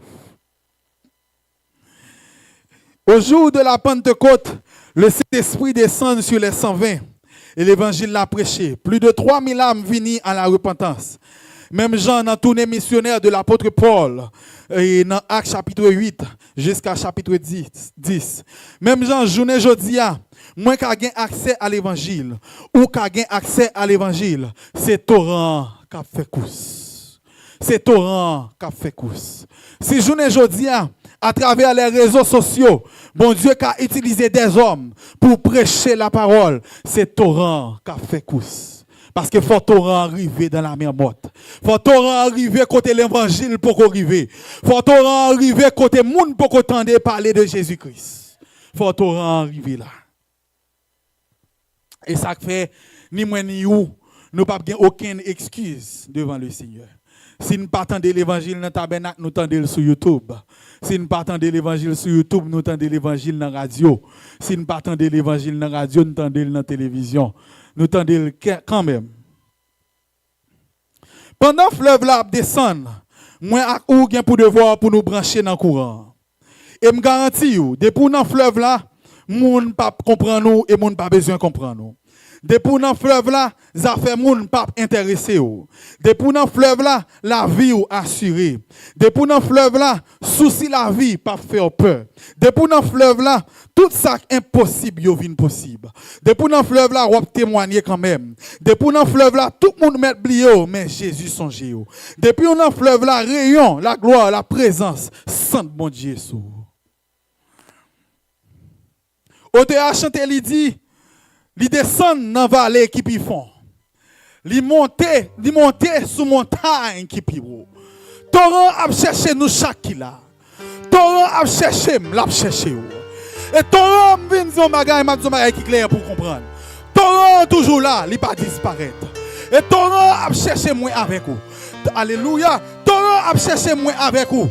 Au jour de la Pentecôte, le Saint-Esprit descend sur les 120 Et l'évangile l'a prêché. Plus de 3000 âmes venues à la repentance. Même Jean, dans tournée missionnaire de l'apôtre Paul, et dans Actes chapitre 8 jusqu'à chapitre 10. Même Jean, journée jodia, moi qui ai accès à l'évangile, ou qui ai accès à l'évangile, c'est torrent qui a fait course. C'est torrent qui a fait course. Si journée jodia, à travers les réseaux sociaux, bon Dieu qui a utilisé des hommes pour prêcher la parole, c'est torrent qui a fait course. Parce que faut torrent arriver dans la mer morte. Faut torrent arriver côté l'évangile pour arriver. Faut torrent arriver côté monde pour entendre parler de Jésus-Christ. Faut torrent arriver là. Et ça fait ni moi ni vous, nous pas aucune excuse devant le Seigneur. Si nous pas entendons l'évangile dans le tabernacle, nous entendons sur YouTube. Si nous pas entendons l'évangile sur YouTube, nous entendons l'évangile dans la radio. Si nous pas entendons l'évangile dans la radio, nous entendons dans la télévision. Nous entendons quand même. Pendant que le fleuve là descend, moi ou gen pour devoir pour nous brancher dans le courant. Et me garantis depuis dans le fleuve là, moun pas comprendre nous et moun pas besoin comprendre nous. Depuis dans le fleuve là, ça fait moun pas intéressé ou. Depuis dans le fleuve là, la vie ou assurée. Depuis dans le fleuve là, souci la vie pas faire peur. Depuis dans le fleuve là, tout ça impossible yo vient possible. Depuis dans le fleuve là, on témoigner quand même. Depuis dans le fleuve là, tout le monde met blié mais Jésus songe yo. Depuis dans le fleuve là, rayon, la gloire, la présence, saint bon Dieu sous. Otea chanté li dit li descend dans la vallée qui pi fond. Li monte sous montagne qui pi haut. Torrent a cherché nous chaque qui là. Torrent a cherché, l'a cherché. Et torrent vient dire bagay qui clair pour comprendre. Torrent toujours là, il pas disparaître. Et torrent a cherché moi avec vous. Alléluia. Torrent a cherché moi avec vous.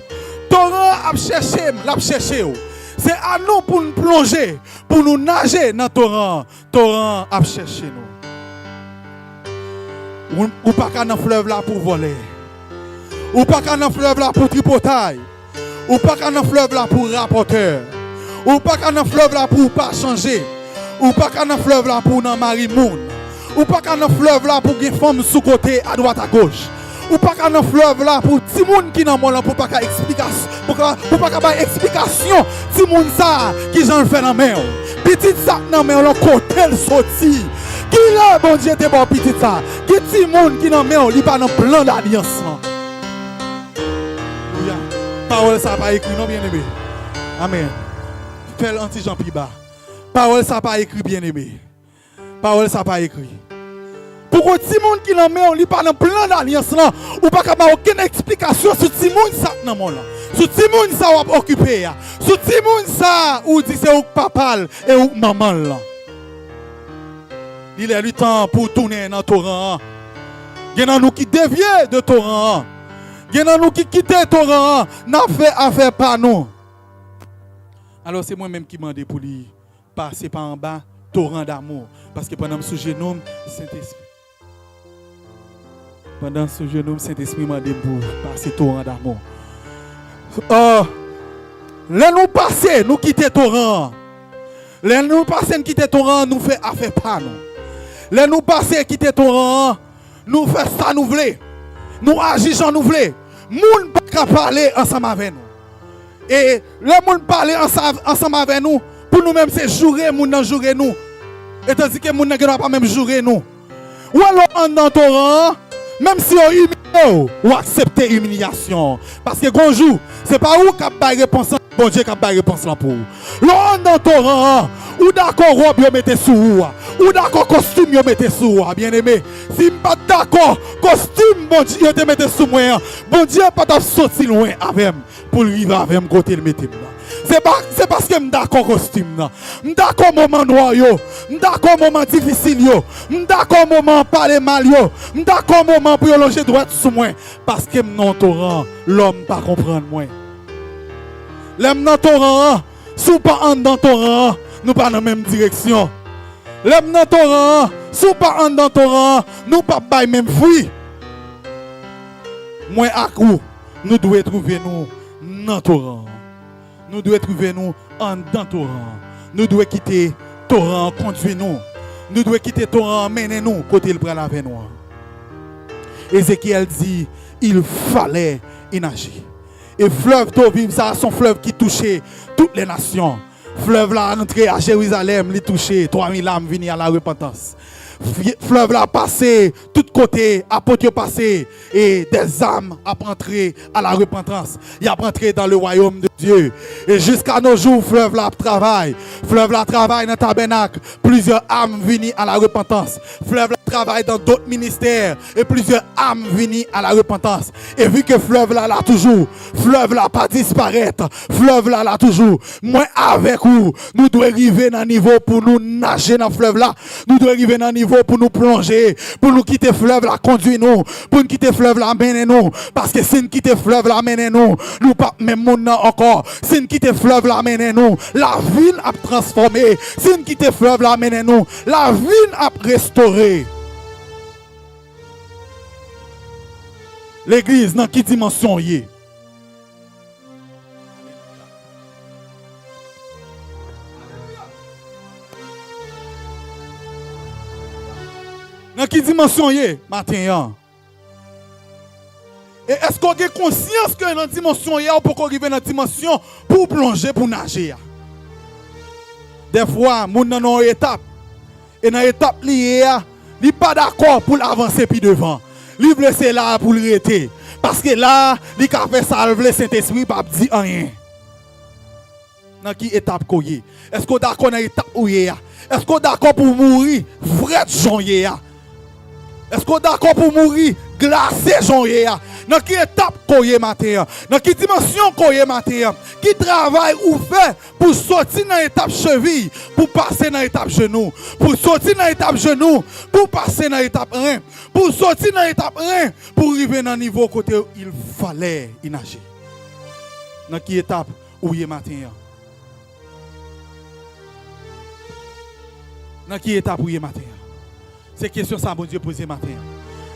Torrent a cherché, l'a cherché. C'est à nous pour nous plonger, pour nous nager dans le torrent. Torrent a cherché nous. Ou pas qu'à dans le fleuve là pour voler. Ou pas qu'à dans le fleuve là pour tripotaille. Ou pas qu'à dans le fleuve là pour rapporteur. Ou pas qu'à dans le fleuve là pour pas changer. Ou pas qu'à dans le fleuve là pour nan mari moun. Ou pas qu'à dans le fleuve là pour des femmes sous côté à droite à gauche. Ou pas qu'à dans le fleuve là pour ti moun qui nan mon pour pas qu'à explication. Pour pas qu'à explication. Ti moun ça qui j'en fait dans main. Petit ça nan main on côté le sorti. Qui là bon Dieu te bon petit ça. Qui ti moun qui nan main li pas dans plan d'alliance. Parole ça pas écrit non bien aimé. Amen. Fais l'anti Jean Piba. Parole ça pas écrit bien aimé. Parole ça pas écrit. Pourquoi ti moun qui nan main li pas dans plan d'alliance là ou pas capable aucune explication sur ti moun ça nan mon là. Sur ti moun ça ou occupé ya. Sur ti moun ça ou dit c'est ou papa et ou maman là. Il est le temps pour tourner dans torrent. Il y en a nous qui dévier de torrent. Il y en a nous qui quittent le torrent. N'a fait affaire pas nous. Alors c'est moi-même qui m'a demandé pour lui passer par en bas torrent d'amour parce que pendant ce genou Saint-Esprit m'a demandé pour passer torrent d'amour. Là nous passer, nous quitter torrent. Là nous passer, quitter torrent, nous fait affaire pas nous. Là nous passer, quitter torrent, nous fait ça nous voulons. Nous agissons nous voulons. Moun pas parler ensemble avec nous. Et le monde parler ensemble avec nous, pour nous-mêmes c'est jouer, moun nan jouer nous. Et tandis que moun nan pas même jouer nous. Ou alors dans torrent, même si on humilié ou accepter humiliation. Parce que bonjour, c'est pas où qu'a bail réponse, bon Dieu qu'a bail réponse là pour. L'on dans torrent, ou d'accord robe yo mettez sous ou d'accord costume yo mettez sous bien aimé. Si pas d'accord costume bon Dieu te mettez sous moi. Bon Dieu pas t'a sorti loin avec pour arriver avec côté le mettre. C'est parce que je suis d'accord costume. Je suis d'accord moment noir, je suis d'accord moment difficile, je suis d'accord moment parler mal, je suis d'accord moment pour loger droit sous moi. Parce que non torrent, l'homme pas comprendre moi. L'homme dans torrent, sous pas en dans torrent, nous pas dans la même direction. L'homme dans torrent, sous pas en dans torrent, nous pas bail même fruit. Moi à coup, nous devons trouver nous dans torrent. Nous devons trouver nous en dans torrent. Nous devons quitter torrent, conduire nous. nous devons quitter torrent, mener nous côté le prend avec nous. Ézéchiel dit, il fallait y nager. Et fleuve Tovim, ça son fleuve qui touchait toutes les nations. Fleuve là rentré à Jérusalem, il touchait 3000 âmes venues à la repentance. Fleuve là passé, tout côté, apôtre passé, et des âmes a entré à la repentance. Il a entré dans le royaume de Dieu. Et jusqu'à nos jours, fleuve là travaille. Fleuve là travaille dans le tabernacle. Plusieurs âmes venues à la repentance. Fleuve là travaille dans d'autres ministères. Et plusieurs âmes venues à la repentance. Et vu que fleuve là toujours, fleuve là pas disparaître. Fleuve là toujours. Moi avec vous, nous devons arriver dans un niveau pour nous nager dans fleuve là. Nous devons arriver dans un niveau pour nous plonger, pour nous quitter fleuve là, conduire nous, pour nous quitter fleuve là, mener nous. Parce que si nous quitter fleuve là, mener nous pas même monde encore. Si nous quitter fleuve là, mener nous, la ville a transformé. Si nous quitter fleuve là, mener nous, la ville a restauré. L'église, dans quelle dimension y est? Dans quelle dimension y est, matin? Et est-ce qu'on a conscience que dans la dimension y est, on peut arriver dans la dimension pour plonger, pour nager? Des fois, nous sommes dans une étape. Et dans l'étape liée, il n'est pas d'accord pour avancer plus devant. Il veut laisser là pour le arrêter. Parce que là, il a fait ça, le Saint-Esprit, il ne dit rien. Dans quelle étape qu'on y est? Est-ce qu'on est d'accord dans l'étape où y est? Est-ce qu'on est d'accord pour mourir vrai janvier? Est-ce qu'on est d'accord pour mourir glacé janvier? Dans quelle étape qu'on y est matin? Dans quelle dimension qu'on y est matin? Qui travaille ou fait pour sortir dans l'étape cheville, pour passer dans l'étape genou, pour sortir dans l'étape genou, pour passer dans l'étape rein, pour sortir dans l'étape rein, pour arriver dans le niveau côté où il fallait y nager. Dans quelle étape où y est matin? Dans quelle étape où y est matin? C'est question ça, mon Dieu, poser matin.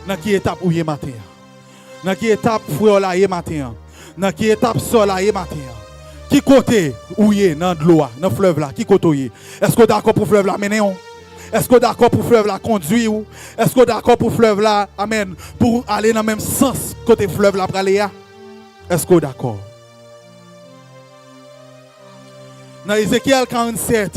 Dans quelle étape où y est matin? Dans quelle étape frère là y est matin? Dans quelle étape sol là y est matin? Qui côté où y est dans l'eau, dans le fleuve là? Qui côté où y est? Est-ce que d'accord pour fleuve là mener on? Est-ce que d'accord pour fleuve là conduire ou? Est-ce que d'accord pour fleuve là, amen, pour aller dans le même sens côté fleuve là pour aller? Est-ce que d'accord? Dans Ézéchiel 47,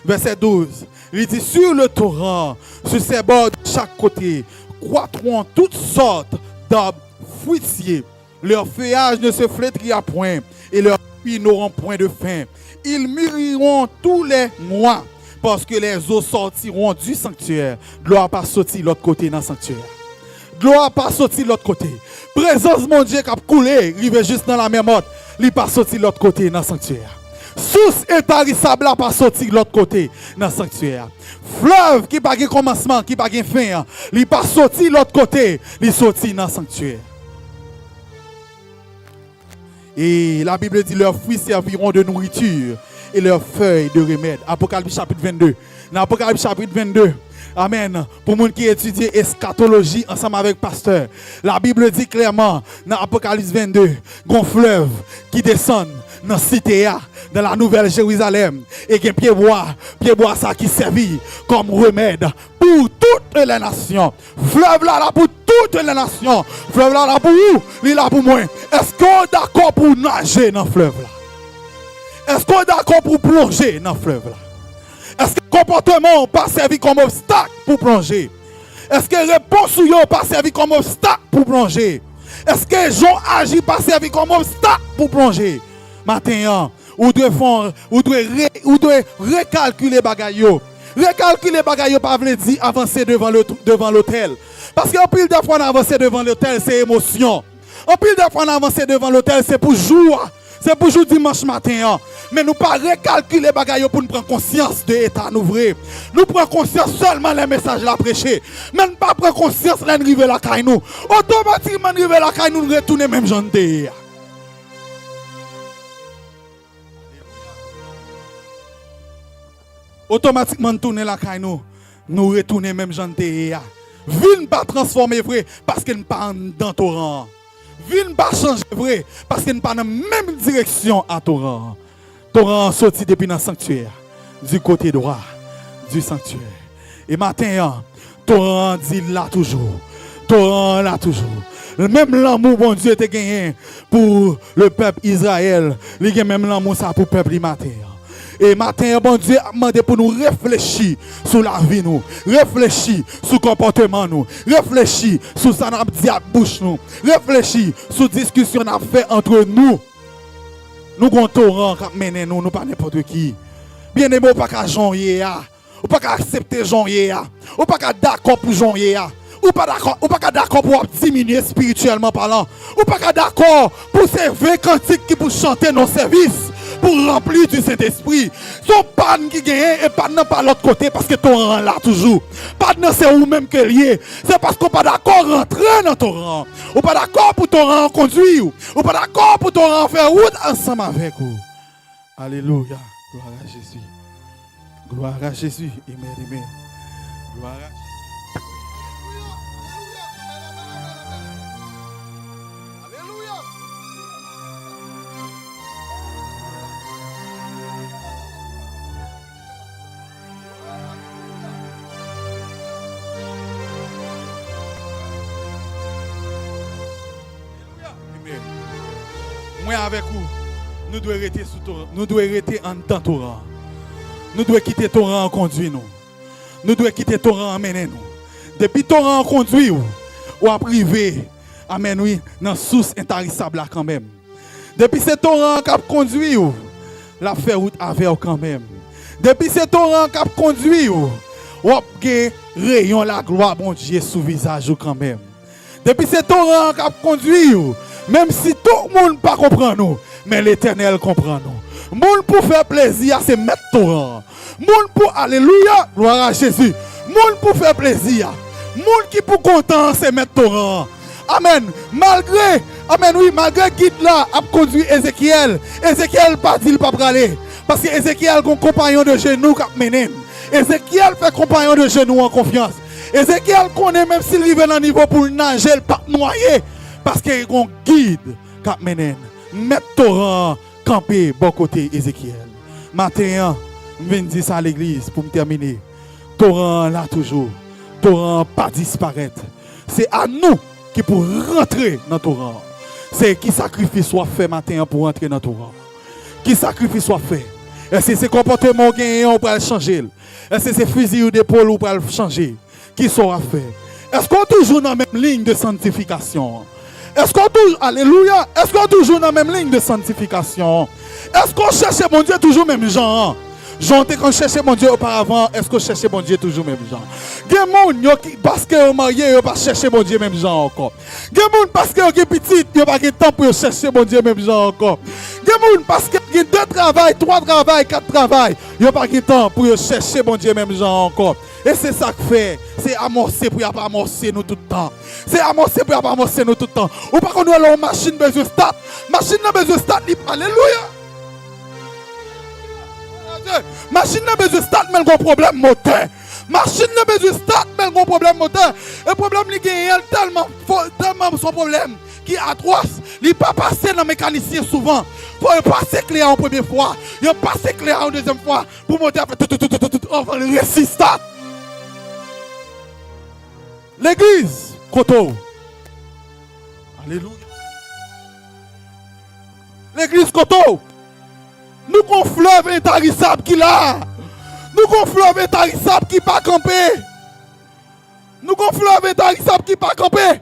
verset 12, il dit sur le torrent, sur ses bords de chaque côté, croîtront toutes sortes d'arbres fruitiers. Leur feuillage ne se flétrira point et leurs fruits n'auront point de fin. Ils mûriront tous les mois parce que les eaux sortiront du sanctuaire. De l'eau pas sortir de l'autre côté dans le sanctuaire. De l'eau pas sortir de l'autre côté. Présence mon Dieu qui a coulé, il va juste dans la même mode. Il pas sortir de l'autre côté dans le sanctuaire. Source intarissable n'a pas sorti de l'autre côté dans le sanctuaire. Fleuve qui n'a pas de commencement, qui n'a pas de fin, il n'est pas sorti de l'autre côté, il est sorti dans le sanctuaire. Et la Bible dit leurs fruits serviront de nourriture et leurs feuilles de remède. Apocalypse chapitre 22. Dans Apocalypse chapitre 22. Amen. Pour les gens qui étudient eschatologie ensemble avec pasteur, la Bible dit clairement dans Apocalypse 22, un fleuve qui descend dans la cité, dans la nouvelle Jérusalem, et qu'il y a pied bois ça qui servit comme remède pour toutes les nations. Fleuve là pour toutes les nations. Fleuve là pour où? Il est là pour moi. Est-ce qu'on est d'accord pour nager dans le fleuve là? Est-ce qu'on est d'accord pour plonger dans le fleuve là? Est-ce que le comportement n'a pas servi comme obstacle pour plonger? Est-ce que la réponse n'a pas servi comme obstacle pour plonger? Est-ce que les gens agissent pas servi comme obstacle pour plonger? Maintenant, ou devez recalculer bagaille. Recalculer bagaille pas veut dire avancer devant l'hôtel. Parce qu'en pile de fois on avance devant l'hôtel, c'est émotion. En pile de fois on avance devant l'hôtel, c'est pour jour. C'est pour jour dimanche matin. Mais nous pas recalculer bagaille pour nous prendre conscience de l'état nous vrai. Nous prenons conscience seulement les messages la prêcher. Mais nous pas prendre conscience de l'arrivée la caille nous. Automatiquement arriver la caille nous retourner même gens de. Automatiquement tourner la caille nous retourner même gens de. Ville pas transformer vrai parce qu'elle pas dans torrent. Ville pas changer vrai parce qu'elle pas dans même direction à torrent. Torrent sorti depuis dans le sanctuaire du côté droit du sanctuaire. Et matin, torrent dit là toujours. Torrent là toujours. Même l'amour, bon Dieu, te gagné pour le peuple Israël. Il y a même l'amour ça pour le peuple matin. Et matin, bon Dieu a demandé pour nous réfléchir sur la vie, nous. Réfléchir sur le comportement, nous. Réfléchir sur ça n'a dit à bouche, nous. Réfléchir sur la discussion qu'on a fait entre nous. Nous avons un torrent qui mène nous, nous pas n'importe qui. Bien aimé, on pas qu'à joindre, on pas qu'à accepter joindre, on pas qu'à d'accord pour joindre. Ou pas d'accord pour diminuer spirituellement parlant. Ou pas d'accord pour ces 20 cantiques qui pour chanter nos services, pour remplir du Saint-Esprit. Son panne qui gagne et panne pas l'autre côté parce que ton rang là toujours. Panne c'est où même que lié. C'est parce qu'on pas d'accord rentrer dans ton rang. Ou pas d'accord pour ton rang conduire. Ou pas d'accord pour ton rang faire route ensemble avec vous. Alléluia. Gloire à Jésus. Gloire à Jésus. Amen, amen. Gloire à Jésus. Moi avec vous, nous devons rester sous Torah. Nous devons rester en temps Torah. Nous devons quitter Torah en conduit nous. Nous devons quitter Torah en mener nous. Depuis Torah en conduit ou à privé, amen oui, dans source intarissable là quand même. Depuis ce Torah qui a conduit la fait route avec quand même. Depuis ce Torah qui a conduit ou a rayon la gloire bon Dieu sous visage quand même. Depuis ce Torah qui a conduit même si tout le monde ne comprend pas nous, mais l'Éternel comprend nous. Monde pour faire plaisir, c'est mettre Torah. Monde pour, alléluia, gloire à Jésus. Monde pour faire plaisir. Monde qui pour content, c'est mettre Torah. Amen. Amen, oui, malgré guide là, a conduit Ézéchiel. Ézéchiel pas dit, pas aller. Parce que Ézéchiel est un compagnon de genoux qui a mené. Ézéchiel fait compagnon de genoux en confiance. Ézéchiel connaît même s'il arrive dans le niveau pour nager, il pas noyer. Parce qu'il y a un guide qui a mené. Mettre Torah camper bon côté Ézéchiel. Matin, je viens dire ça à l'église pour me terminer. Torah là toujours. Torah pas disparaître. C'est à nous qui pour rentrer dans Torah. C'est qui sacrifice soit fait matin pour rentrer dans Torah. Qui sacrifice soit fait. Est-ce que ces comportements gagnants pour le changer? Est-ce que ces fusils d'épaule pour le changer? Qui sera fait? Est-ce qu'on est toujours dans la même ligne de sanctification? Est-ce qu'on toujours, alléluia, est-ce qu'on est toujours dans la même ligne de sanctification? Est-ce qu'on cherche mon Dieu toujours même genre? Jean, quand cherchait mon Dieu auparavant, est-ce qu'on cherchait mon Dieu toujours même genre? Il y a des gens qui, parce qu'ils sont mariés, ils ne pas chercher mon Dieu même genre encore. Il y a des gens parce qu'ils sont petits, ils n'ont pas de temps pour chercher mon Dieu même genre encore. Il y a des gens parce qu'ils ont 2 travails, 3 travails, 4 travails, ils n'ont pas de temps pour chercher mon Dieu même genre encore. Et c'est ça que fait. C'est amorcer pour ne pas amorcer nous tout le temps. C'est amorcer pour ne pas amorcer nous tout le temps. Ou pas qu'on a une machine besoin de start. Machine n'a besoin de start. Alléluia. Machine n'a besoin de start, mais elle a un problème moteur. Machine n'a besoin de start, mais elle a un problème moteur. Le problème, il est tellement son problème qui est atroce. Il n'est pas passé dans le mécanicien souvent. Il faut passer clair en première fois. Il faut passer clair en deuxième fois. Pour monter à faire le récit start. L'église, Koto. Alléluia. L'église Koto. Nous avons un fleuve intarissable qui est là. Nous avons un fleuve intarissable qui n'est pas campé. Nous avons un fleuve intarissable qui n'est pas campé.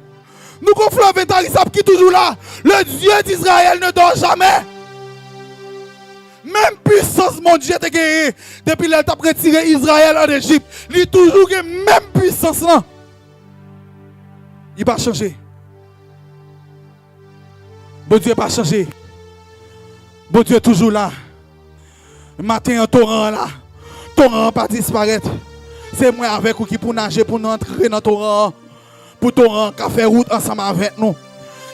Nous avons un fleuve intarissable qui est toujours là. Le Dieu d'Israël ne dort jamais. Même puissance, mon Dieu, t'a gagné. Depuis qu'il a retiré Israël en Égypte, il a toujours la même puissance là. Il n'a pas changé. Bon Dieu n'a pas changé. Bon Dieu est toujours là. Matin, un torrent là. Torrent pas disparaître. C'est moi avec vous qui pour nager, pour entrer dans le torrent. Pour torrent qui fait route ensemble avec nous.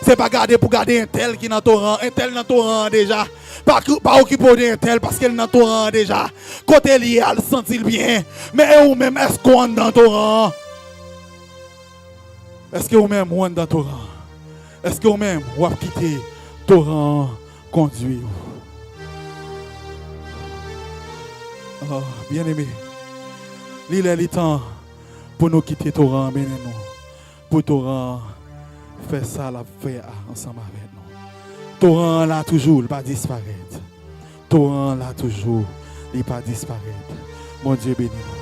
C'est pas garder pour garder un tel qui est dans le torrent. Un tel dans le torrent déjà. Pas occuper un tel parce qu'il est dans le torrent déjà. Côté lié, elle se sentit bien. Mais vous même, est-ce qu'on est dans le torrent? Est-ce que vous-même, vous êtes dans le torrent? Est-ce que vous-même, vous avez quitté le torrent conduit? Oh, bien aimé, il est le temps Pour nous quitter torrent, bénis-nous. Pour torrent, faire ça, la faire ensemble avec nous. Torrent là toujours, il ne va pas disparaître. Torrent là toujours, il ne va pas disparaître. Mon Dieu bénis-nous.